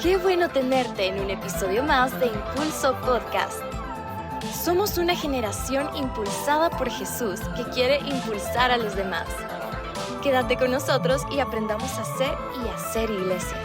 Qué bueno tenerte en un episodio más de Impulso Podcast. Somos una generación impulsada por Jesús que quiere impulsar a los demás. Quédate con nosotros y aprendamos a ser y hacer iglesia.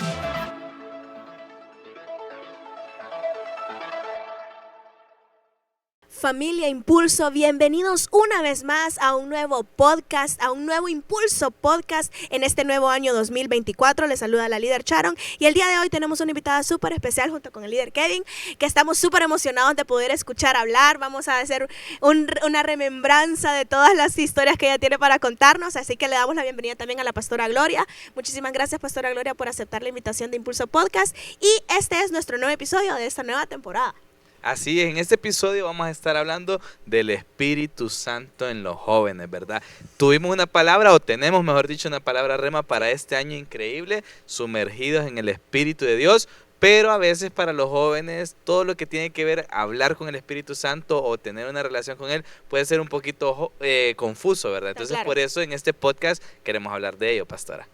Familia Impulso, bienvenidos una vez más a un nuevo podcast, a un nuevo Impulso Podcast en este nuevo año 2024. Les saluda la líder Sharon y el día de hoy tenemos una invitada súper especial junto con el líder Kevin, que estamos súper emocionados de poder escuchar hablar. Vamos a hacer una remembranza de todas las historias que ella tiene para contarnos, así que le damos la bienvenida también a la pastora Gloria. Muchísimas gracias, pastora Gloria, por aceptar la invitación de Impulso Podcast y este es nuestro nuevo episodio de esta nueva temporada. Así es, en este episodio vamos a estar hablando del Espíritu Santo en los jóvenes, ¿verdad? Tuvimos una palabra, o tenemos mejor dicho una palabra rema para este año increíble, sumergidos en el Espíritu de Dios, pero a veces para los jóvenes todo lo que tiene que ver hablar con el Espíritu Santo o tener una relación con Él puede ser un poquito confuso, ¿verdad? Entonces Claro. Por eso en este podcast queremos hablar de ello, pastora.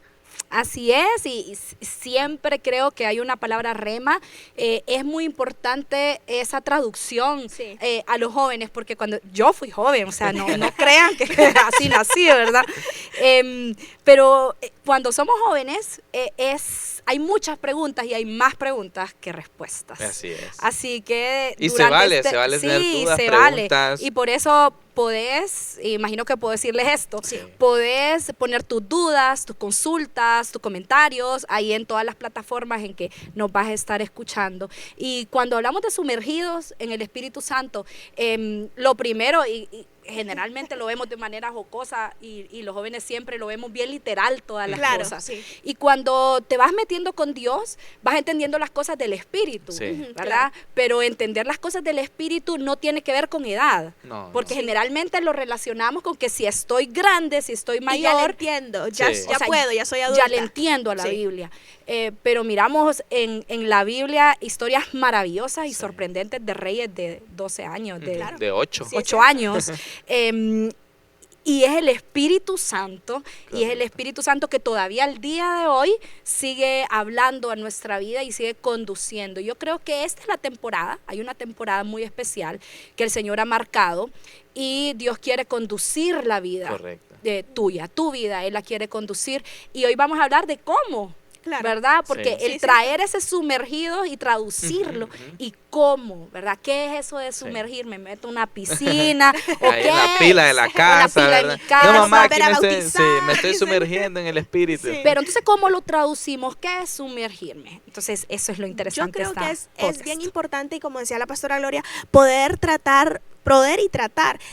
Así es, y siempre creo que hay una palabra rema. Es muy importante esa traducción Sí. a los jóvenes, porque cuando yo fui joven, o sea, no crean que así nací, ¿verdad? Pero cuando somos jóvenes hay muchas preguntas y hay más preguntas que respuestas. Así es. Así que Y se vale tener sí, dudas, se vale. preguntas. Y por eso podés, imagino que puedo decirles esto, Sí. podés poner tus dudas, tus consultas, tus comentarios ahí en todas las plataformas en que nos vas a estar escuchando. Y cuando hablamos de sumergidos en el Espíritu Santo, lo primero, y generalmente lo vemos de manera jocosa y los jóvenes siempre lo vemos bien literal todas las Claro, cosas. sí. Y cuando te vas metiendo con Dios, vas entendiendo las cosas del Espíritu, Sí. Ujú, ¿verdad? claro. Pero entender las cosas del Espíritu no tiene que ver con edad. No, Porque no. generalmente lo relacionamos con que si estoy grande, si estoy Y ya le mayor, entiendo, ya, Sí. ya o sea, puedo, ya soy adulta. ya le entiendo a la Sí. Biblia. Pero miramos en la Biblia historias maravillosas y Sí. sorprendentes de reyes de 12 años, de Claro. De 8. Sí. 8 años. Y es el Espíritu Santo, y es el Espíritu Santo que todavía al día de hoy sigue hablando a nuestra vida y sigue conduciendo. Yo creo que esta es la temporada, hay una temporada muy especial que el Señor ha marcado y Dios quiere conducir la vida Correcto. tuya, tu vida, Él la quiere conducir. Y hoy vamos a hablar de cómo. Claro. ¿Verdad? Porque Sí. el Sí, sí. traer ese sumergido y traducirlo y cómo, ¿verdad? ¿Qué es eso de Sí. sumergir? ¿Me meto en una piscina? ¿O Ahí qué en la pila de la es? casa, O la pila de ¿verdad? mi casa. No, mamá, aquí Volver a me bautizar, estoy dice. sumergiendo en el Espíritu. Sí. Pero entonces, ¿cómo lo traducimos? ¿Qué es sumergirme? Entonces, eso es lo Yo interesante. creo de que esta es podcast. bien importante, y como decía la pastora Gloria, poder tratar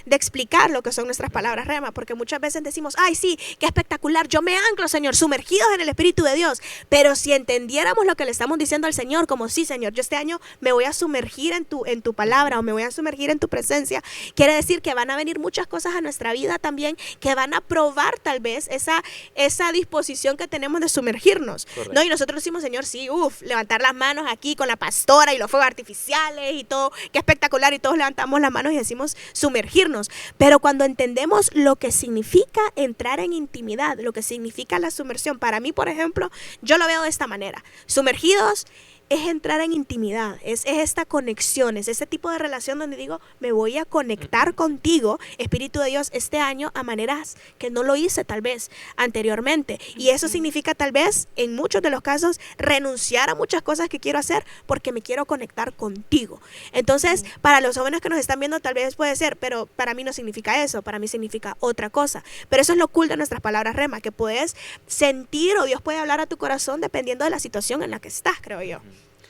de explicar lo que son nuestras palabras rema, porque muchas veces decimos, ay sí, qué espectacular, yo me anclo, Señor, sumergidos en el Espíritu de Dios, pero si entendiéramos lo que le estamos diciendo al Señor, como sí, Señor, yo este año me voy a sumergir en tu palabra, o me voy a sumergir en tu presencia, quiere decir que van a venir muchas cosas a nuestra vida también, que van a probar tal vez esa disposición que tenemos de sumergirnos, Correcto. ¿no? Y nosotros decimos, Señor, sí, levantar las manos aquí con la pastora y los fuegos artificiales y todo, qué espectacular, y todos levantamos las manos y decimos sumergirnos, pero cuando entendemos lo que significa entrar en intimidad, lo que significa la sumersión, para mí, por ejemplo, yo lo veo de esta manera, sumergidos es entrar en intimidad, es esta conexión, es ese tipo de relación donde digo, me voy a conectar contigo, Espíritu de Dios, este año a maneras que no lo hice tal vez anteriormente. Y eso significa tal vez, en muchos de los casos, renunciar a muchas cosas que quiero hacer porque me quiero conectar contigo. Entonces, para los jóvenes que nos están viendo tal vez puede ser, pero para mí no significa eso, para mí significa otra cosa. Pero eso es lo cool de nuestras palabras rema, que puedes sentir o Dios puede hablar a tu corazón dependiendo de la situación en la que estás, creo yo.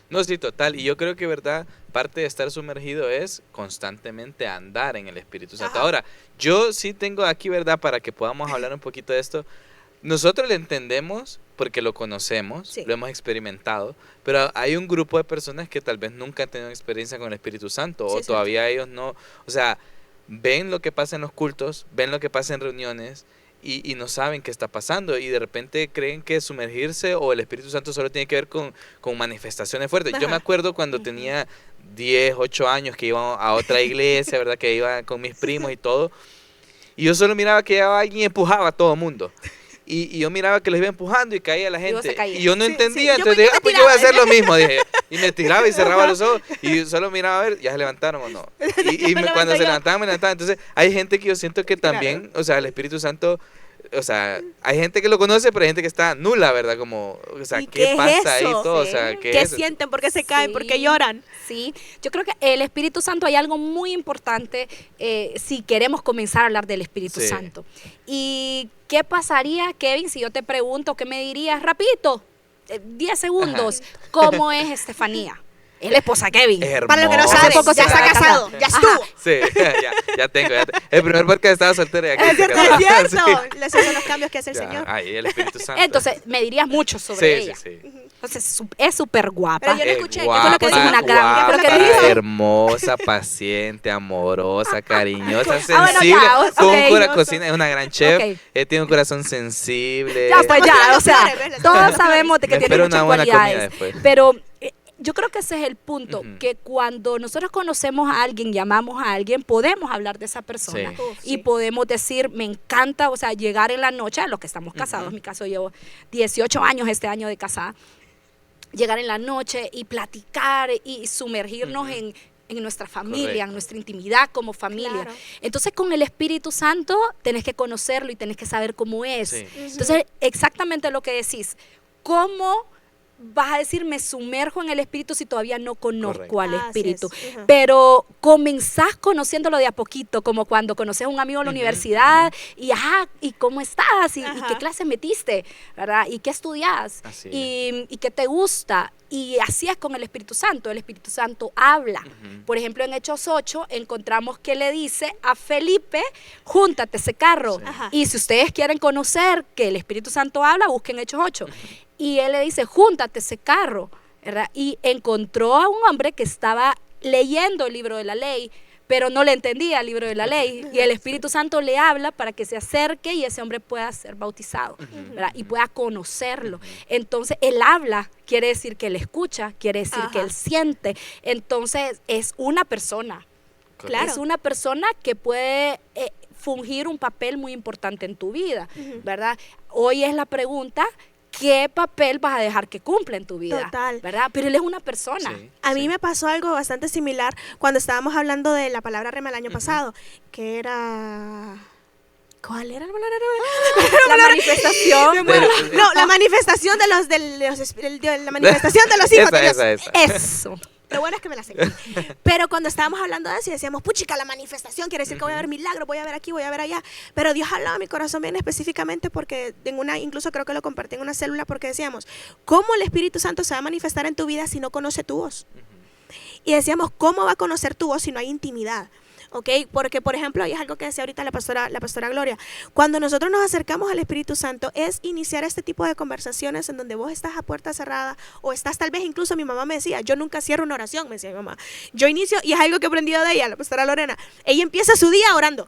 No, sí, total. Y yo creo que, verdad, parte de estar sumergido es constantemente andar en el Espíritu Santo. Ajá. Ahora, yo sí tengo aquí, verdad, para que podamos hablar un poquito de esto. Nosotros lo entendemos porque lo conocemos, Sí. lo hemos experimentado, pero hay un grupo de personas que tal vez nunca han tenido experiencia con el Espíritu Santo, Sí, o es todavía ellos no, o sea, ven lo que pasa en los cultos, ven lo que pasa en reuniones, y no saben qué está pasando, y de repente creen que sumergirse o el Espíritu Santo solo tiene que ver con manifestaciones fuertes. Yo me Ajá. acuerdo cuando tenía 10, 8 años que iba a otra iglesia, ¿verdad? Que iba con mis primos y todo, y yo solo miraba que llegaba alguien y empujaba a todo mundo. y yo miraba que los iba empujando y caía la Y vos gente. te caías. Y yo no Sí, entendía, sí. Yo entonces me dije, pues yo voy a tiraba. hacer lo mismo, dije. Y me tiraba y cerraba los ojos y solo miraba a ver, ya se levantaron o no. Y Me cuando levanto se yo. levantaban, me levantaban. Entonces hay gente que yo siento que Claro. también, o sea, el Espíritu Santo... O sea, hay gente que lo conoce, pero hay gente que está nula, ¿verdad? Como, o sea, ¿Y ¿qué qué pasa es ahí eso? todo? O Sí. sea, ¿qué ¿Qué es? sienten? ¿Por qué se caen? ¿Por qué Sí. lloran? Sí, yo creo que el Espíritu Santo hay algo muy importante si queremos comenzar a hablar del Espíritu Sí. Santo. ¿Y qué pasaría, Kevin, si yo te pregunto, qué me dirías? Rapidito, 10 segundos, ¿cómo es Estefanía? Es la esposa de Kevin. Es hermosa. Para los que no Hace saben, poco ya se está acaba de casado, casar. ya Ajá. estuvo. Sí, ya tengo. El primer podcast estaba soltero y aquí Es cierto, está es casado. cierto. Esos son los cambios que hace el Ya, Señor. Ahí, el Espíritu Santo. Entonces, me dirías mucho sobre ella. Sí. Entonces, es súper guapa. Pero yo no Es escuché, ¿qué guapa, fue lo que es dijo? una gran- guapa, ¿qué fue lo que dijo? hermosa, paciente, amorosa, cariñosa, bueno, sensible. ya, con un ok. cocina, es una gran chef. Ok. Tiene un corazón sensible. Ya, pues ya, o sea, flores, ¿ves? todos sabemos de que Me tiene espero muchas una buena comida cualidades. después. Pero yo creo que ese es el punto, Ujú. que cuando nosotros conocemos a alguien, llamamos a alguien, podemos hablar de esa persona. Sí. Uf, Y sí. podemos decir, me encanta, o sea, llegar en la noche, a los que estamos casados, en mi caso llevo 18 años este año de casada, llegar en la noche y platicar y sumergirnos en nuestra familia, Correcto. en nuestra intimidad como familia. Claro. Entonces con el Espíritu Santo tenés que conocerlo y tenés que saber cómo es. Sí. Entonces exactamente lo que decís, ¿cómo vas a decir me sumerjo en el Espíritu si todavía no conozco Correcto. al Así Espíritu? es. Ujú. Pero comenzás conociéndolo de a poquito, como cuando conoces a un amigo en la universidad y, ajá, ¿y cómo estás? ¿Y Ajá. qué clase metiste? ¿Verdad? ¿Y qué estudias? Así ¿Y qué te gusta? Y así es con el Espíritu Santo. El Espíritu Santo habla. Ujú. Por ejemplo, en Hechos 8 encontramos que le dice a Felipe, júntate ese carro. Sí. Ajá. Y si ustedes quieren conocer que el Espíritu Santo habla, busquen Hechos 8. Y él le dice, júntate ese carro, ¿verdad? Y encontró a un hombre que estaba leyendo el libro de la ley, pero no le entendía el libro de la ley. Y el Espíritu Santo le habla para que se acerque y ese hombre pueda ser bautizado, ¿verdad? Y pueda conocerlo. Entonces, él habla, quiere decir que él escucha, quiere decir que Ajá. él siente. Entonces, es una persona. Claro. Es una persona que puede fungir un papel muy importante en tu vida, ¿verdad? Hoy es la pregunta, ¿qué papel vas a dejar que cumpla en tu vida? Total. ¿Verdad? Pero él es una persona. Sí, A mí sí. me pasó algo bastante similar cuando estábamos hablando de la palabra rema el año pasado, que era... ¿Cuál era la palabra rema? La manifestación. No, la manifestación de la manifestación de los hijos de Dios. Esa. Eso. Lo bueno es que me la sé. Pero cuando estábamos hablando de eso y decíamos, puchica, la manifestación quiere decir que voy a ver milagros, voy a ver aquí, voy a ver allá. Pero Dios hablaba a mi corazón bien específicamente porque incluso creo que lo compartí en una célula porque decíamos, ¿cómo el Espíritu Santo se va a manifestar en tu vida si no conoce tu voz? Y decíamos, ¿cómo va a conocer tu voz si no hay intimidad? ¿Ok? Porque, por ejemplo, y es algo que decía ahorita la pastora Gloria, cuando nosotros nos acercamos al Espíritu Santo es iniciar este tipo de conversaciones en donde vos estás a puerta cerrada o estás tal vez, incluso mi mamá me decía, yo nunca cierro una oración, me decía mi mamá. Yo inicio, y es algo que he aprendido de ella, la pastora Lorena, ella empieza su día orando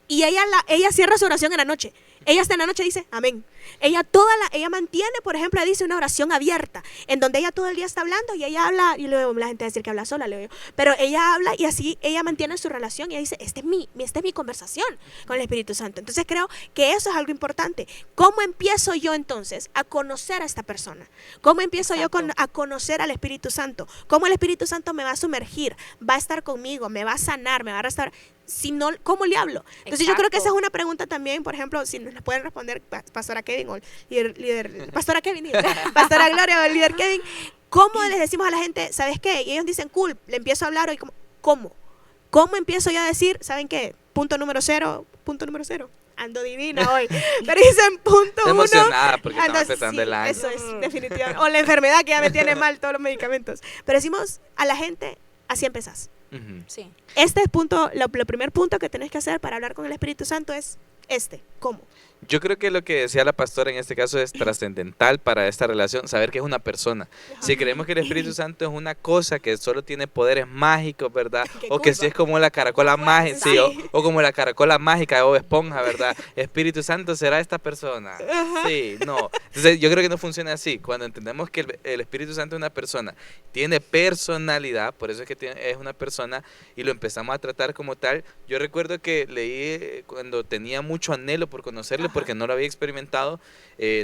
y ella cierra su oración en la noche. Ella hasta en la noche dice, amén. Ella mantiene, por ejemplo, dice una oración abierta, en donde ella todo el día está hablando y ella habla, y luego la gente va a decir que habla sola, le digo, pero ella habla y así ella mantiene su relación y ella dice, esta es mi conversación con el Espíritu Santo. Entonces creo que eso es algo importante. ¿Cómo empiezo yo entonces a conocer a esta persona? ¿Cómo empiezo yo a conocer al Espíritu Santo? ¿Cómo el Espíritu Santo me va a sumergir? Va a estar conmigo, me va a sanar, me va a restaurar. Si no, ¿cómo le hablo? Entonces yo creo que esa es una pregunta también, por ejemplo, si nos la pueden responder Pastora Kevin o Pastora Kevin, Pastora Gloria o el líder Kevin, ¿cómo les decimos a la gente, ¿sabes qué? Y ellos dicen, cool, le empiezo a hablar hoy, ¿cómo? ¿Cómo empiezo yo a decir, ¿saben qué? Punto número cero, ando divina hoy, pero dicen punto Estoy uno. emocionada porque estamos Entonces, empezando sí, el año. eso es definitivamente. O la enfermedad que ya me tiene mal todos los medicamentos. Pero decimos a la gente, así empezás. Ujú. Sí. Este es lo primer punto que tenés que hacer para hablar con el Espíritu Santo es ¿cómo? Yo creo que lo que decía la pastora en este caso es trascendental para esta relación, saber que es una persona. Si creemos que el Espíritu Santo es una cosa que solo tiene poderes mágicos, ¿verdad? Qué O que culpa. si es como la caracola mágica, sí, o como la caracola mágica de Bob Esponja, ¿verdad? Espíritu Santo será esta persona. Sí, no. Entonces yo creo que no funciona así. Cuando entendemos que el Espíritu Santo es una persona, tiene personalidad, por eso es que es una persona y lo empezamos a tratar como tal. Yo recuerdo que leí cuando tenía mucho anhelo por conocerlo, increíble porque no lo había experimentado,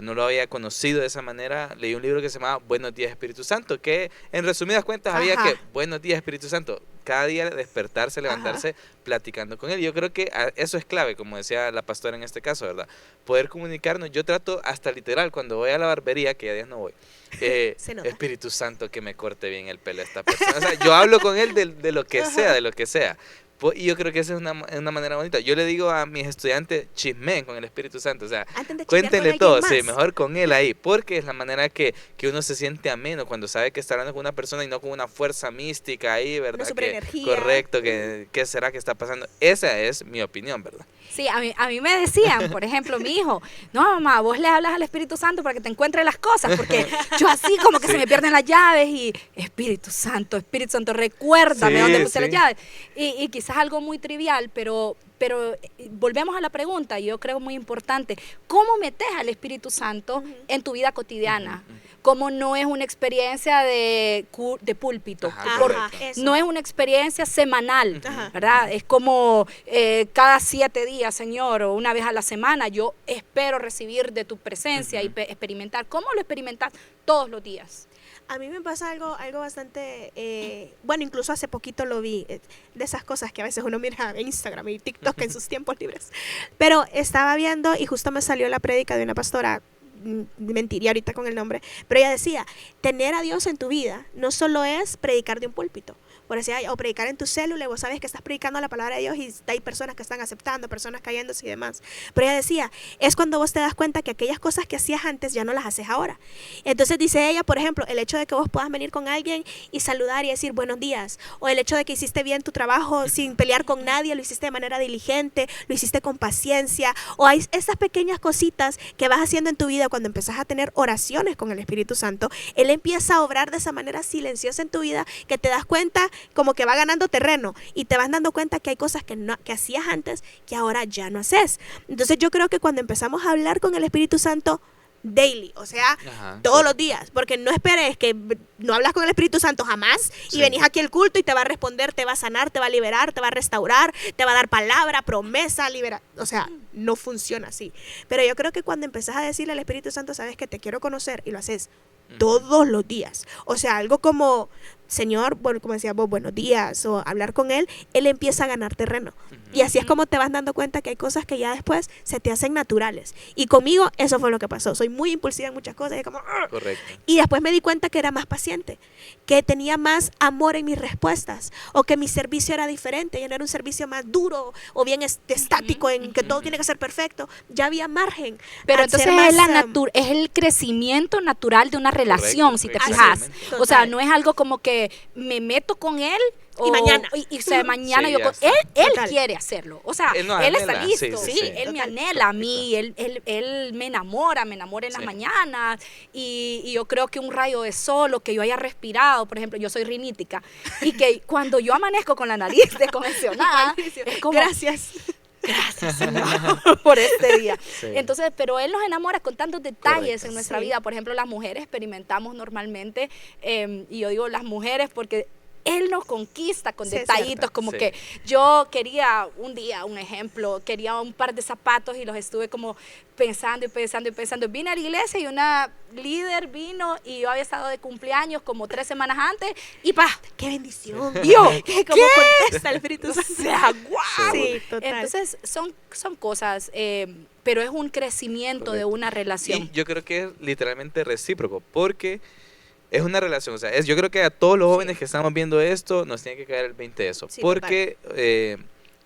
no lo había conocido de esa manera. Leí un libro que se llamaba Buenos días Espíritu Santo, que en resumidas cuentas había que, buenos días Espíritu Santo, cada día despertarse, levantarse, platicando con él. Yo creo que eso es clave, como decía la pastora en este caso, ¿verdad? Poder comunicarnos. Yo trato hasta literal, cuando voy a la barbería, que ya días no voy, Espíritu Santo, que me corte bien el pelo a esta persona. O sea, yo hablo con él de lo que sea, de lo que sea. Y yo creo que esa es una manera bonita. Yo le digo a mis estudiantes, chismen con el Espíritu Santo. O sea, cuéntenle todo, sí, mejor con él ahí. Porque es la manera que uno se siente ameno cuando sabe que está hablando con una persona y no con una fuerza mística ahí, ¿verdad? Una superenergía. Correcto, ¿qué será que está pasando? Esa es mi opinión, ¿verdad? Sí, a mí me decían, por ejemplo, mi hijo, no, mamá, vos le hablas al Espíritu Santo para que te encuentre las cosas, porque yo así como que se me pierden las llaves y Espíritu Santo, recuérdame dónde puse las llaves. Y quizás algo muy trivial, pero volvemos a la pregunta, yo creo muy importante, ¿cómo metes al Espíritu Santo en tu vida cotidiana? Como no es una experiencia de púlpito, no es una experiencia semanal, ¿verdad? Es como cada 7 días, Señor, o una vez a la semana, yo espero recibir de tu presencia y experimentar. ¿Cómo lo experimentas? Todos los días. A mí me pasa algo bastante, bueno, incluso hace poquito lo vi, de esas cosas que a veces uno mira en Instagram y TikTok en sus tiempos libres. Pero estaba viendo y justo me salió la prédica de una pastora, mentiría ahorita con el nombre, pero ella decía, tener a Dios en tu vida no solo es predicar de un púlpito, por decir, o predicar en tu célula, y vos sabes que estás predicando la palabra de Dios y hay personas que están aceptando, personas cayéndose y demás. Pero ella decía, es cuando vos te das cuenta que aquellas cosas que hacías antes ya no las haces ahora. Entonces dice ella, por ejemplo, el hecho de que vos puedas venir con alguien y saludar y decir buenos días, o el hecho de que hiciste bien tu trabajo sin pelear con nadie, lo hiciste de manera diligente, lo hiciste con paciencia, o hay esas pequeñas cositas que vas haciendo en tu vida cuando empezás a tener oraciones con el Espíritu Santo. Él empieza a obrar de esa manera silenciosa en tu vida que te das cuenta como que va ganando terreno y te vas dando cuenta que hay cosas que hacías antes que ahora ya no haces. Entonces yo creo que cuando empezamos a hablar con el Espíritu Santo daily, o sea, todos los días, porque no esperes que no hablas con el Espíritu Santo jamás y venís aquí al culto y te va a responder, te va a sanar, te va a liberar, te va a restaurar, te va a dar palabra, promesa, liberar, o sea, no funciona así. Pero yo creo que cuando empezás a decirle al Espíritu Santo, sabes que te quiero conocer, y lo haces todos los días, o sea, algo como Señor, bueno, como decía vos, buenos días, o hablar con Él empieza a ganar terreno. Y así es como te vas dando cuenta que hay cosas que ya después se te hacen naturales. Y conmigo eso fue lo que pasó. Soy muy impulsiva en muchas cosas. Y, como, correcto. Y después me di cuenta que era más paciente, que tenía más amor en mis respuestas, o que mi servicio era diferente, ya no era un servicio más duro o bien estático en que todo tiene que ser perfecto. Ya había margen. Pero entonces es el crecimiento natural de una relación, si te fijas. O sea, no es algo como que me meto con él y mañana mañana sí, yo él quiere hacerlo, o sea, él está listo, él me anhela a mí, él me enamora en las mañanas y yo creo que un rayo de sol o que yo haya respirado, por ejemplo, yo soy rinítica y que cuando yo amanezco con la nariz descongestionada es como gracias Señor por este día. Entonces, pero Él nos enamora con tantos detalles en nuestra vida. Por ejemplo, las mujeres experimentamos normalmente, y yo digo las mujeres porque Él nos conquista con detallitos, como que yo quería un día, un ejemplo, quería un par de zapatos y los estuve como pensando. Vine a la iglesia y una líder vino y yo había estado de cumpleaños como 3 semanas antes y ¡qué bendición! Yo, ¿cómo contesta el Espíritu Santo? O sea, ¡guau! Sí, total. Entonces, son cosas, pero es un crecimiento de una relación. Y yo creo que es literalmente recíproco, porque es una relación, o sea, yo creo que a todos los jóvenes que estamos viendo esto nos tiene que caer el 20 de eso, porque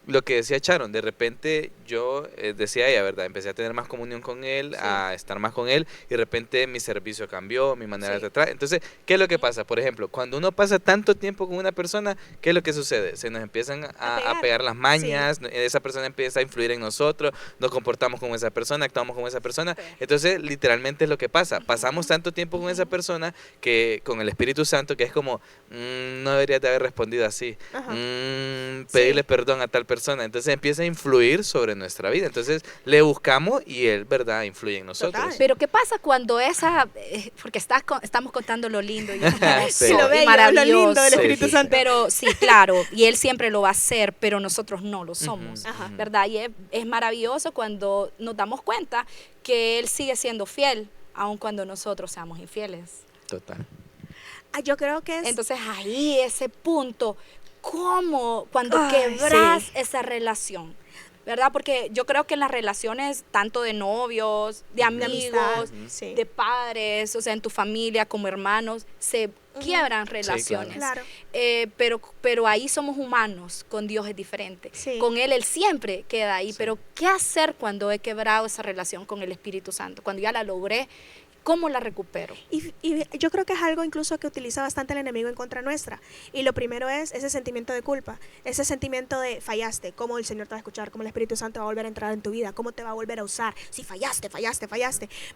lo que decía Sharon, de repente yo decía ella, ¿verdad? Empecé a tener más comunión con él, a estar más con él, y de repente mi servicio cambió, mi manera de tratar. Entonces, ¿qué es lo que pasa? Por ejemplo, cuando uno pasa tanto tiempo con una persona, ¿qué es lo que sucede? Se nos empiezan a pegar las mañas, esa persona empieza a influir en nosotros, nos comportamos como esa persona, actuamos como esa persona. Entonces, literalmente es lo que pasa. Pasamos tanto tiempo con esa persona que con el Espíritu Santo, que es como, no deberías de haber respondido así, pedirle perdón a tal persona. persona. Entonces empieza a influir sobre nuestra vida. Entonces le buscamos y él, ¿verdad?, influye en nosotros. Total. Pero ¿qué pasa cuando porque estamos contando lo lindo y Sí. Lo bello, lo lindo del Sí, Espíritu sí. Santo. Pero sí, claro, y Él siempre lo va a hacer, pero nosotros no lo somos, Ujú, Ajá. ¿verdad? Y es maravilloso cuando nos damos cuenta que Él sigue siendo fiel, aun cuando nosotros seamos infieles. Total. Yo creo que es... Entonces ahí ese punto, ¿cómo? Cuando Ay, quebras sí. esa relación, ¿verdad? Porque yo creo que en las relaciones, tanto de novios, de amigos, sí. de padres, o sea, en tu familia, como hermanos, se quiebran relaciones. Claro. Pero ahí somos humanos, con Dios es diferente. Sí. Con Él siempre queda ahí. Sí. Pero ¿qué hacer cuando he quebrado esa relación con el Espíritu Santo? Cuando ya la logré, ¿cómo la recupero? Y yo creo que es algo incluso que utiliza bastante el enemigo en contra nuestra. Y lo primero es ese sentimiento de culpa, ese sentimiento de fallaste, cómo el Señor te va a escuchar, cómo el Espíritu Santo va a volver a entrar en tu vida, cómo te va a volver a usar, si fallaste.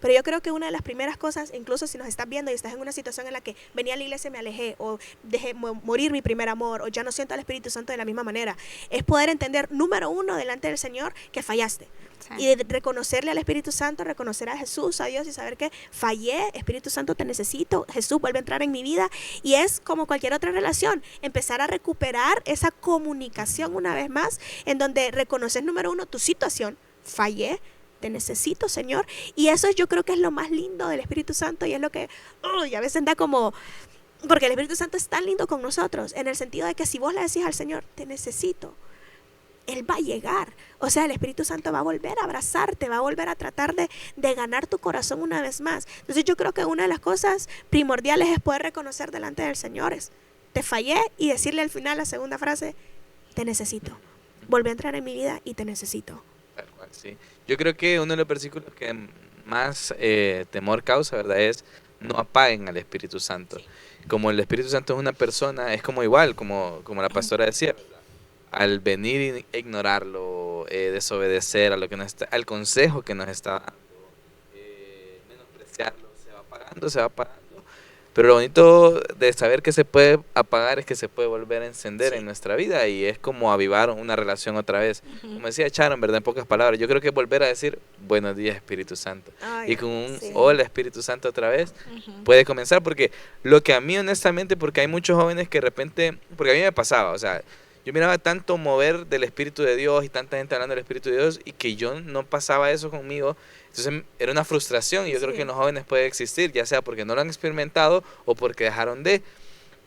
Pero yo creo que una de las primeras cosas, incluso si nos estás viendo y estás en una situación en la que venía a la iglesia y me alejé, o dejé morir mi primer amor, o ya no siento al Espíritu Santo de la misma manera, es poder entender, número uno, delante del Señor, que fallaste. Sí. Y de reconocerle al Espíritu Santo, reconocer a Jesús, a Dios y saber que fallé, Espíritu Santo te necesito, Jesús vuelve a entrar en mi vida. Y es como cualquier otra relación, empezar a recuperar esa comunicación una vez más, en donde reconoces, número uno, tu situación, fallé, te necesito, Señor. Y eso yo creo que es lo más lindo del Espíritu Santo y es lo que a veces da como... Porque el Espíritu Santo es tan lindo con nosotros, en el sentido de que si vos le decís al Señor, te necesito, Él va a llegar. O sea, el Espíritu Santo va a volver a abrazarte, va a volver a tratar de ganar tu corazón una vez más. Entonces yo creo que una de las cosas primordiales es poder reconocer delante del Señor, te fallé, y decirle al final la segunda frase, te necesito. Volví a entrar en mi vida y te necesito. Tal cual, sí. Yo creo que uno de los versículos que más temor causa, ¿verdad?, es no apaguen al Espíritu Santo. Como el Espíritu Santo es una persona, es como igual, como la pastora decía, ¿verdad? Al venir e ignorarlo, desobedecer a lo que nos está, al consejo que nos está dando, menospreciarlo, se va apagando. Pero lo bonito de saber que se puede apagar es que se puede volver a encender en nuestra vida, y es como avivar una relación otra vez. Como decía Sharon, ¿verdad?, en pocas palabras, yo creo que volver a decir buenos días, Espíritu Santo. Ay, Y con un sí. hola, Espíritu Santo, otra vez, puede comenzar. Porque lo que a mí honestamente, porque hay muchos jóvenes que de repente, porque a mí me pasaba, o sea, yo miraba tanto mover del Espíritu de Dios y tanta gente hablando del Espíritu de Dios, y que yo no pasaba eso conmigo. Entonces era una frustración, y yo creo que en los jóvenes puede existir, ya sea porque no lo han experimentado o porque dejaron de.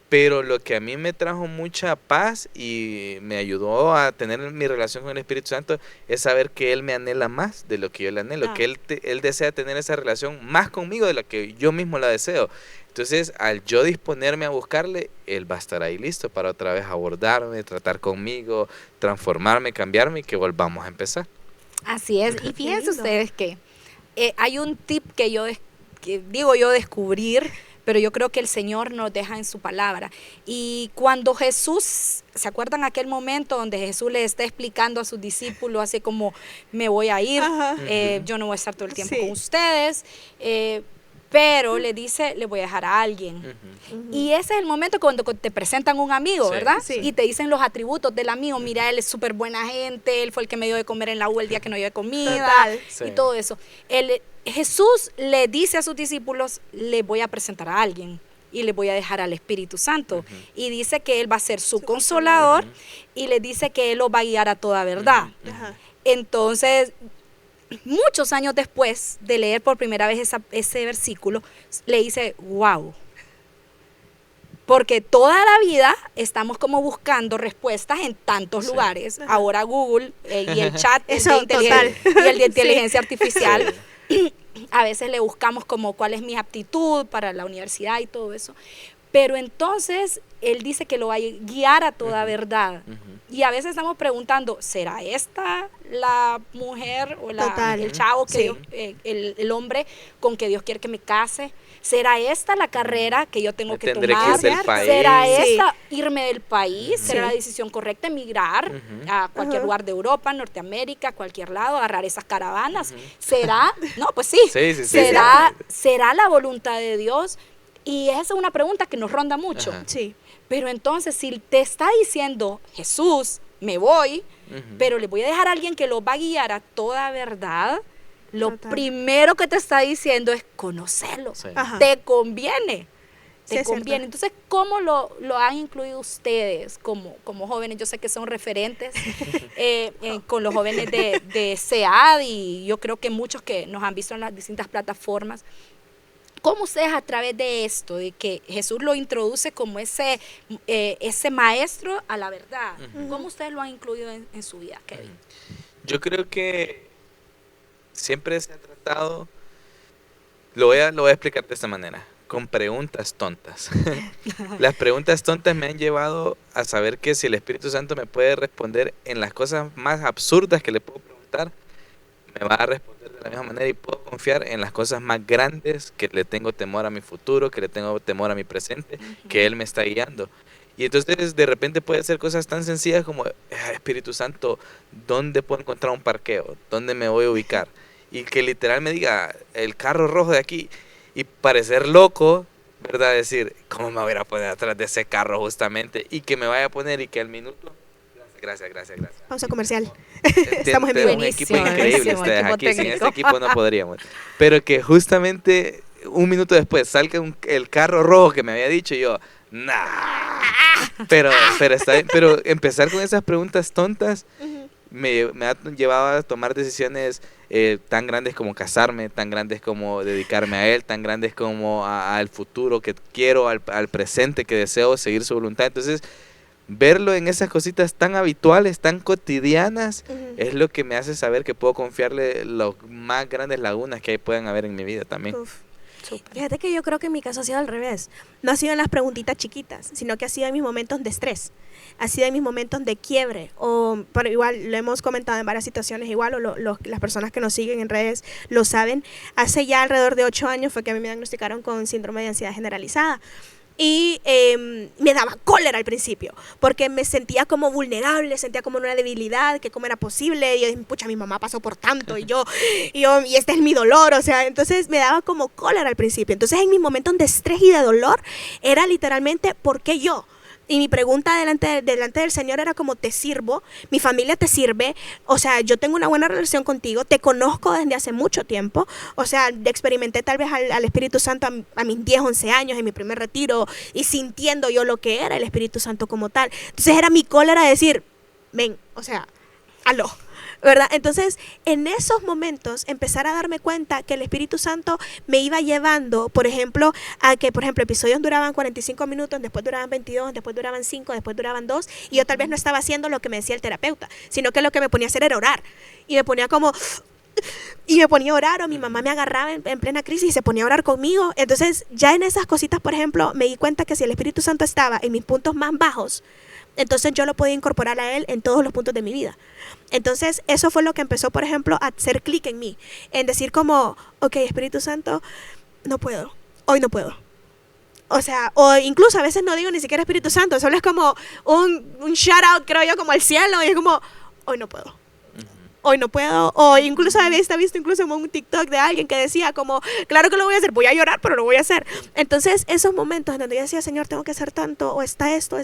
Pero lo que a mí me trajo mucha paz y me ayudó a tener mi relación con el Espíritu Santo es saber que Él me anhela más de lo que yo le anhelo, que Él desea tener esa relación más conmigo de la que yo mismo la deseo. Entonces, al yo disponerme a buscarle, Él va a estar ahí listo para otra vez abordarme, tratar conmigo, transformarme, cambiarme, y que volvamos a empezar. Así es. Y fíjense lindo. ustedes que hay un tip que yo descubrir, pero yo creo que el Señor nos deja en su palabra. Y cuando Jesús, ¿se acuerdan aquel momento donde Jesús le está explicando a sus discípulos, así como, me voy a ir, Ajá. yo no voy a estar todo el tiempo Sí. con ustedes, pero le dice, le voy a dejar a alguien. Y ese es el momento cuando te presentan un amigo, Sí, ¿verdad? sí. Y te dicen los atributos del amigo. Mira, él es súper buena gente, él fue el que me dio de comer en la U el día que no había comida, Total. Sí. y todo eso. Jesús le dice a sus discípulos, le voy a presentar a alguien y le voy a dejar al Espíritu Santo. Y dice que Él va a ser su consolador, y le dice que Él los va a guiar a toda verdad. Ajá. Entonces, muchos años después de leer por primera vez ese versículo, le dice, wow. Porque toda la vida estamos como buscando respuestas en tantos lugares. Ajá. Ahora Google y el chat Eso, y el de inteligencia Sí. artificial. A veces le buscamos como cuál es mi aptitud para la universidad y todo eso. Pero entonces Él dice que lo va a guiar a toda verdad. Y a veces estamos preguntando, ¿será esta la mujer o Total. el chavo, que Sí. Dios, el hombre con que Dios quiere que me case? ¿Será esta la carrera que yo tengo Me que tendré que tomar? ir del país. ¿Será Sí. esta irme del país? ¿Será Sí. la decisión correcta emigrar a cualquier Ajá. lugar de Europa, Norteamérica, cualquier lado, agarrar esas caravanas? ¿Será? No, pues sí. Sí, sí, sí. ¿Será la voluntad de Dios? Y esa es una pregunta que nos ronda mucho. Ajá. Sí. Pero entonces, si te está diciendo Jesús, me voy, Ujú. pero les voy a dejar a alguien que los va a guiar a toda verdad. Lo Total. primero que te está diciendo es conocerlo. Sí. Ajá. Te conviene. Sí, Te es conviene. cierto. Entonces, ¿cómo lo han incluido ustedes como jóvenes? Yo sé que son referentes con los jóvenes de SEAD, y yo creo que muchos que nos han visto en las distintas plataformas. ¿Cómo ustedes, a través de esto, de que Jesús lo introduce como ese maestro a la verdad, Ujú. cómo ustedes lo han incluido en su vida, Kevin? Yo creo que siempre se ha tratado, lo voy a explicar de esta manera, con preguntas tontas. Las preguntas tontas me han llevado a saber que si el Espíritu Santo me puede responder en las cosas más absurdas que le puedo preguntar, me va a responder de la misma manera, y puedo confiar en las cosas más grandes, que le tengo temor a mi futuro, que le tengo temor a mi presente, que Él me está guiando. Y entonces de repente puede ser cosas tan sencillas como: Espíritu Santo, ¿dónde puedo encontrar un parqueo? ¿Dónde me voy a ubicar? Y que literal me diga: el carro rojo de aquí. Y parecer loco, ¿verdad? Decir: ¿cómo me voy a poner atrás de ese carro justamente? Y que me vaya a poner, y que al minuto... Gracias. Pausa comercial. Estamos en vivo. Tenemos un equipo Buenísimo, increíble buenísimo, ustedes equipo aquí. Sin técnico. este equipo no podríamos. Pero que justamente un minuto después salga el carro rojo que me había dicho, y yo: nah. Pero está bien. Pero empezar con esas preguntas tontas me ha llevado a tomar decisiones tan grandes como casarme, tan grandes como dedicarme a Él, tan grandes como al futuro que quiero, al presente que deseo, seguir su voluntad. Entonces, verlo en esas cositas tan habituales, tan cotidianas, es lo que me hace saber que puedo confiarle las más grandes lagunas que puedan haber en mi vida también. Uf. Súper. Fíjate que yo creo que en mi caso ha sido al revés. No ha sido en las preguntitas chiquitas, sino que ha sido en mis momentos de estrés. Ha sido en mis momentos de quiebre. Pero igual lo hemos comentado en varias situaciones, igual, o las personas que nos siguen en redes lo saben. Hace ya alrededor de 8 años fue que a mí me diagnosticaron con síndrome de ansiedad generalizada. Y me daba cólera al principio, porque me sentía como vulnerable, sentía como una debilidad, que cómo era posible. Y yo dije: pucha, mi mamá pasó por tanto, y este es mi dolor. O sea, entonces me daba como cólera al principio. Entonces, en mis momentos de estrés y de dolor, era literalmente: ¿por qué yo? Y mi pregunta delante del Señor era como: ¿te sirvo? ¿Mi familia te sirve? O sea, yo tengo una buena relación contigo, te conozco desde hace mucho tiempo. O sea, experimenté tal vez al Espíritu Santo a mis 10, 11 años, en mi primer retiro, y sintiendo yo lo que era el Espíritu Santo como tal. Entonces era mi cólera decir: ven, o sea, aló, ¿verdad? Entonces, en esos momentos, empezar a darme cuenta que el Espíritu Santo me iba llevando, por ejemplo, a que, por ejemplo, episodios duraban 45 minutos, después duraban 22, después duraban 5, después duraban 2, y yo tal vez no estaba haciendo lo que me decía el terapeuta, sino que lo que me ponía a hacer era orar. Y me ponía como... Y me ponía a orar, o mi mamá me agarraba en plena crisis y se ponía a orar conmigo. Entonces, ya en esas cositas, por ejemplo, me di cuenta que si el Espíritu Santo estaba en mis puntos más bajos, entonces yo lo podía incorporar a Él en todos los puntos de mi vida. Entonces, eso fue lo que empezó, por ejemplo, a hacer clic en mí, en decir como: ok, Espíritu Santo, no puedo, hoy no puedo. O sea, o incluso a veces no digo ni siquiera Espíritu Santo, solo es como un shout out, creo yo, como al cielo, y es como: hoy no puedo. Hoy no puedo. O incluso había visto incluso un TikTok de alguien que decía como: claro que lo voy a hacer, voy a llorar, pero lo voy a hacer. Entonces, esos momentos en donde yo decía: Señor, tengo que hacer tanto, o está esto,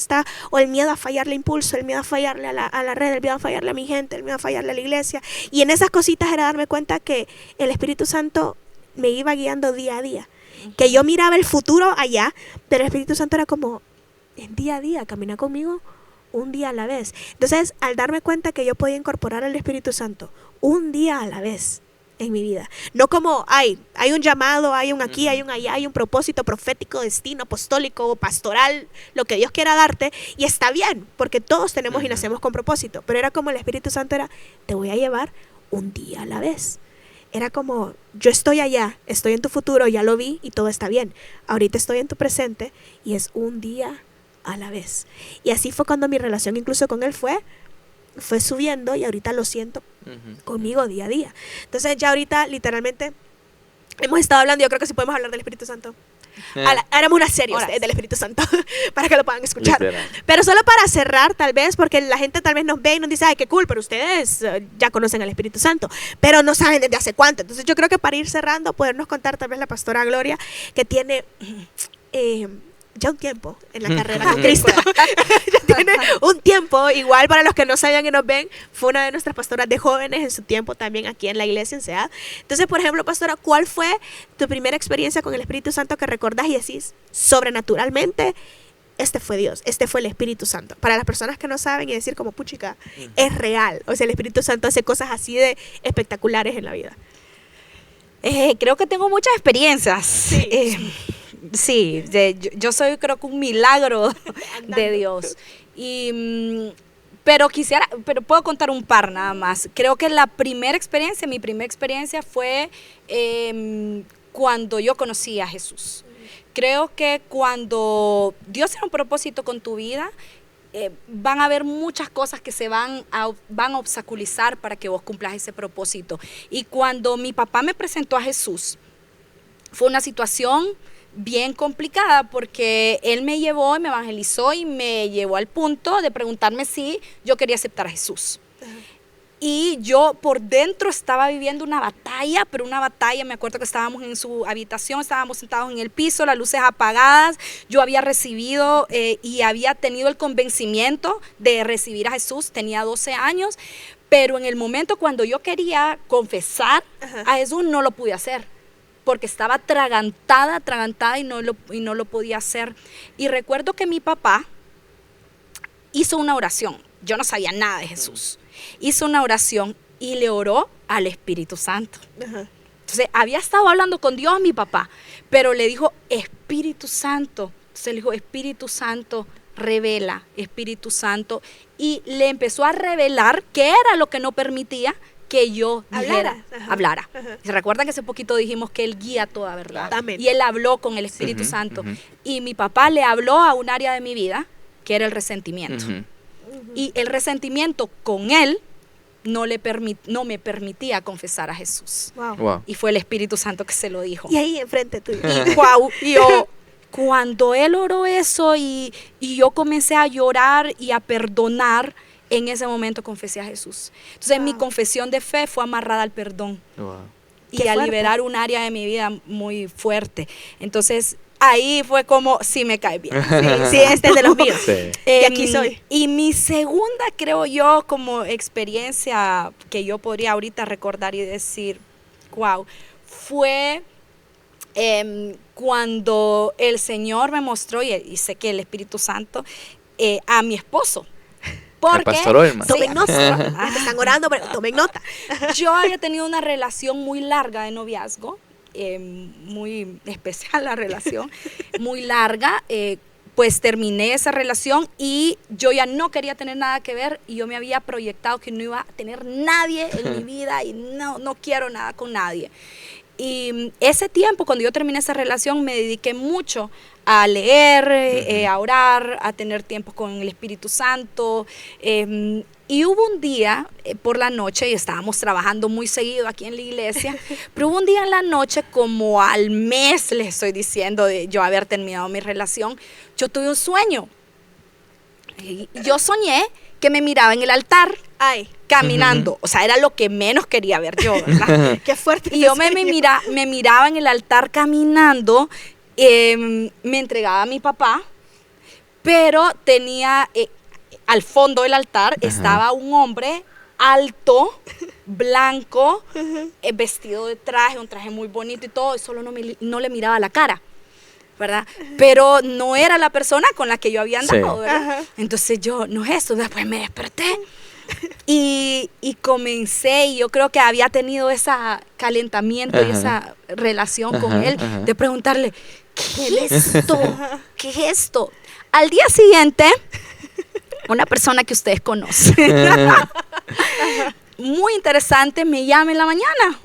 o el miedo a fallarle impulso, el miedo a fallarle a la red, el miedo a fallarle a mi gente, el miedo a fallarle a la iglesia. Y en esas cositas era darme cuenta que el Espíritu Santo me iba guiando día a día. Que yo miraba el futuro allá, pero el Espíritu Santo era como: en día a día, camina conmigo un día a la vez. Entonces, al darme cuenta que yo podía incorporar al Espíritu Santo un día a la vez en mi vida, no como hay un llamado, hay un aquí, hay un allá, hay un propósito profético, destino apostólico, pastoral, lo que Dios quiera darte, y está bien, porque todos tenemos y nacemos con propósito, pero era como el Espíritu Santo era: te voy a llevar un día a la vez. Era como: yo estoy allá, estoy en tu futuro, ya lo vi y todo está bien. Ahorita estoy en tu presente y es un día a la vez. Y así fue cuando mi relación incluso con Él fue subiendo, y ahorita lo siento conmigo día a día. Entonces, ya ahorita literalmente hemos estado hablando, yo creo que sí podemos hablar del Espíritu Santo. Haremos una serie del Espíritu Santo para que lo puedan escuchar. Literal. Pero solo para cerrar, tal vez, porque la gente tal vez nos ve y nos dice: ay, qué cool, pero ustedes ya conocen al Espíritu Santo, pero no saben desde hace cuánto. Entonces, yo creo que para ir cerrando, podernos contar tal vez la pastora Gloria, que tiene ya un tiempo en la carrera con Cristo. Ya tiene un tiempo. Igual para los que no sabían y nos ven, fue una de nuestras pastoras de jóvenes en su tiempo también aquí en la iglesia en SEAD. Entonces, por ejemplo, pastora, ¿cuál fue tu primera experiencia con el Espíritu Santo que recordás y decís sobrenaturalmente? Este fue Dios, este fue el Espíritu Santo. Para las personas que no saben y decir como puchica, es real. O sea, el Espíritu Santo hace cosas así de espectaculares en la vida. Creo que tengo muchas experiencias. Sí, yo soy creo que un milagro de Dios. Pero puedo contar un par nada más. Creo que mi primera experiencia fue cuando yo conocí a Jesús. Creo que cuando Dios tiene un propósito con tu vida, van a haber muchas cosas que se van a obstaculizar para que vos cumplas ese propósito. Y cuando mi papá me presentó a Jesús, fue una situación bien complicada porque él me llevó y me evangelizó y me llevó al punto de preguntarme si yo quería aceptar a Jesús. Y yo por dentro estaba viviendo una batalla, me acuerdo que estábamos en su habitación, estábamos sentados en el piso, las luces apagadas, yo había recibido y había tenido el convencimiento de recibir a Jesús, tenía 12 años, pero en el momento cuando yo quería confesar a Jesús no lo pude hacer, porque estaba atragantada y no lo podía hacer. Y recuerdo que mi papá hizo una oración, yo no sabía nada de Jesús. Hizo una oración y le oró al Espíritu Santo. Entonces, había estado hablando con Dios mi papá, pero le dijo, Espíritu Santo. Entonces le dijo, Espíritu Santo, revela, Espíritu Santo. Y le empezó a revelar qué era lo que no permitía que yo hablara. ¿Se recuerdan que hace poquito dijimos que Él guía toda verdad? Amén. Y Él habló con el Espíritu Santo. Y mi papá le habló a un área de mi vida, que era el resentimiento. Y el resentimiento con él no me permitía confesar a Jesús. Wow. Y fue el Espíritu Santo que se lo dijo. Y ahí enfrente tuyo. Y yo, cuando él oró eso y yo comencé a llorar y a perdonar, en ese momento confesé a Jesús. Entonces mi confesión de fe fue amarrada al perdón. Y a liberar un área de mi vida muy fuerte. Entonces ahí fue como, sí me cae bien. Sí, este es de los míos. Sí. Y aquí soy. Y mi segunda, creo yo, como experiencia que yo podría ahorita recordar y decir, wow, fue cuando el Señor me mostró, y sé que el Espíritu Santo, a mi esposo. Porque, pastoró, hermano. Tomen nota. Están orando, pero tomen nota. Yo había tenido una relación muy larga de noviazgo. Muy especial la relación, muy larga, pues terminé esa relación y yo ya no quería tener nada que ver y yo me había proyectado que no iba a tener nadie en mi vida y no quiero nada con nadie. Y ese tiempo, cuando yo terminé esa relación, me dediqué mucho a leer, a orar, a tener tiempo con el Espíritu Santo. Y hubo un día por la noche, y estábamos trabajando muy seguido aquí en la iglesia, pero hubo un día en la noche, como al mes, les estoy diciendo, de yo haber terminado mi relación, yo tuve un sueño. Y yo soñé que me miraba en el altar, caminando. O sea, era lo que menos quería ver yo, ¿verdad? Qué fuerte. Y yo me miraba en el altar caminando, me entregaba a mi papá, pero tenía... al fondo del altar estaba un hombre alto, blanco, vestido de traje, un traje muy bonito y todo, y solo no le miraba la cara, ¿verdad? Pero no era la persona con la que yo había andado, ¿verdad? Entonces yo, no es eso, después me desperté y comencé, y yo creo que había tenido ese calentamiento y esa relación con él, de preguntarle, ¿qué es esto? ¿Qué es esto? Al día siguiente... una persona que ustedes conocen, muy interesante, me llama en la mañana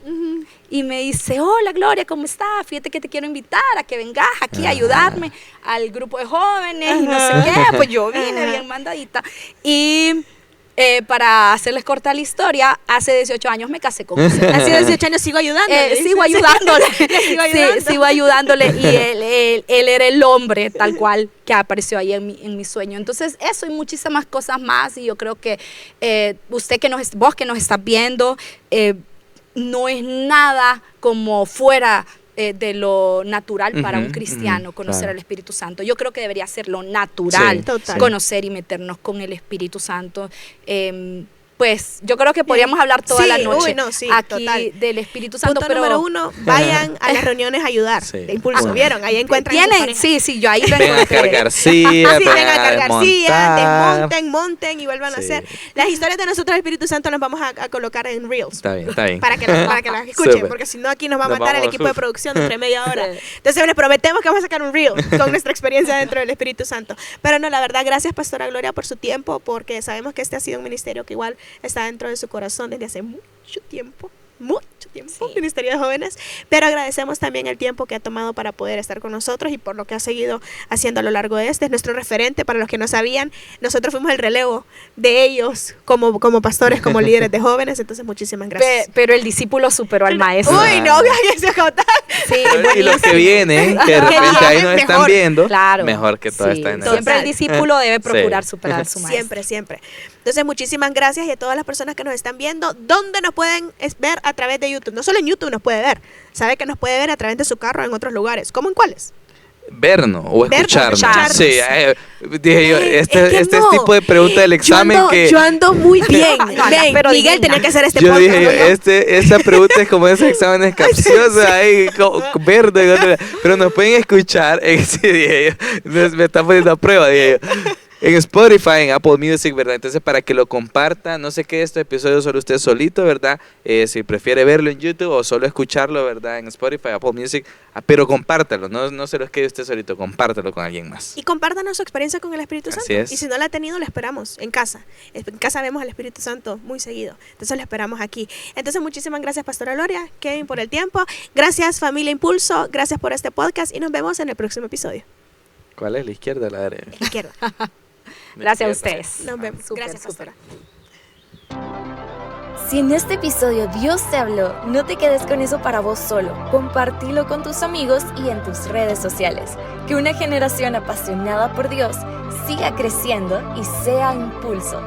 y me dice, hola Gloria, ¿cómo estás? Fíjate que te quiero invitar a que vengas aquí a ayudarme al grupo de jóvenes y no sé qué. Pues yo vine bien mandadita y... para hacerles corta la historia, hace 18 años me casé con él. Hace 18 años sigo ayudándole. Sigo ayudándole. Y él era el hombre tal cual que apareció ahí en mi sueño. Entonces eso y muchísimas cosas más. Y yo creo que vos que nos estás viendo, no es nada como fuera de lo natural para un Ujú, cristiano ujú, conocer claro. al Espíritu Santo. Yo creo que debería ser lo natural, Sí, total. conocer y meternos con el Espíritu Santo. Pues yo creo que podríamos hablar toda Sí, la noche uy, no, sí, aquí total. del Espíritu Santo. Punto pero número 1, vayan a las reuniones a ayudar. Sí. De Impulso, Bueno. ¿vieron? Ahí encuentran a sus ¿Tienen? parejas. Sí, yo ahí lo Vengan a encontré. cargar silla, Sí, vengan a cargar silla, desmontar. monten y vuelvan a Sí. hacer. Las historias de nosotros del Espíritu Santo las vamos a colocar en Reels. Está bien, está bien. Para que las escuchen, Súper. porque si no aquí nos va a Nos matar el vamos, equipo de uf. producción dentro de media hora. Sí. Entonces les prometemos que vamos a sacar un reel con nuestra experiencia dentro del Espíritu Santo. Pero no, la verdad, gracias Pastora Gloria por su tiempo, porque sabemos que este ha sido un ministerio que igual está dentro de su corazón desde hace mucho tiempo. Sí. Ministerio de Jóvenes, pero agradecemos también el tiempo que ha tomado para poder estar con nosotros y por lo que ha seguido haciendo a lo largo de este. Es nuestro referente, para los que no sabían, nosotros fuimos el relevo de ellos como pastores, como líderes de jóvenes, entonces muchísimas gracias. Pero el discípulo superó al maestro. Uy, no, que se agotar. Sí, Y los que buenísimo. vienen, que de Que repente ahí vienen nos están mejor. viendo, Claro. mejor que toda Sí, esta generación. siempre el discípulo debe procurar Sí. superar a su maestro. Siempre, siempre. Entonces, muchísimas gracias y a todas las personas que nos están viendo. ¿Dónde nos pueden ver? A través de YouTube. No solo en YouTube nos puede ver. Sabe que nos puede ver a través de su carro en otros lugares. ¿Cómo en cuáles? Vernos o Vernos, escucharnos. escucharnos. Sí, dije yo, Es este que es no. tipo de pregunta del examen yo ando muy bien. No, Ven, pero Miguel divina. tenía que hacer este yo podcast. dije, ¿no? esa pregunta es como esos exámenes capciosos ahí, verde, pero nos pueden escuchar, sí, dije yo, entonces me está poniendo a prueba, dije yo. En Spotify, en Apple Music, ¿verdad? Entonces, para que lo compartan, no sé qué, este episodio solo usted solito, ¿verdad? Si prefiere verlo en YouTube o solo escucharlo, ¿verdad? En Spotify, Apple Music, pero compártalo, no se lo quede usted solito, compártalo con alguien más. Y compártanos su experiencia con el Espíritu Así Santo. es. Y si no la ha tenido, la esperamos en casa. En casa vemos al Espíritu Santo muy seguido. Entonces lo esperamos aquí. Entonces, muchísimas gracias, Pastora Gloria, Kevin, por el tiempo. Gracias, Familia Impulso. Gracias por este podcast y nos vemos en el próximo episodio. ¿Cuál es? ¿La izquierda o la derecha? Izquierda. Gracias a La ustedes. Nos vemos. Súper, Gracias, súper. Pastora. Si en este episodio Dios te habló, no te quedes con eso para vos solo. Compartilo con tus amigos y en tus redes sociales. Que una generación apasionada por Dios siga creciendo y sea impulso.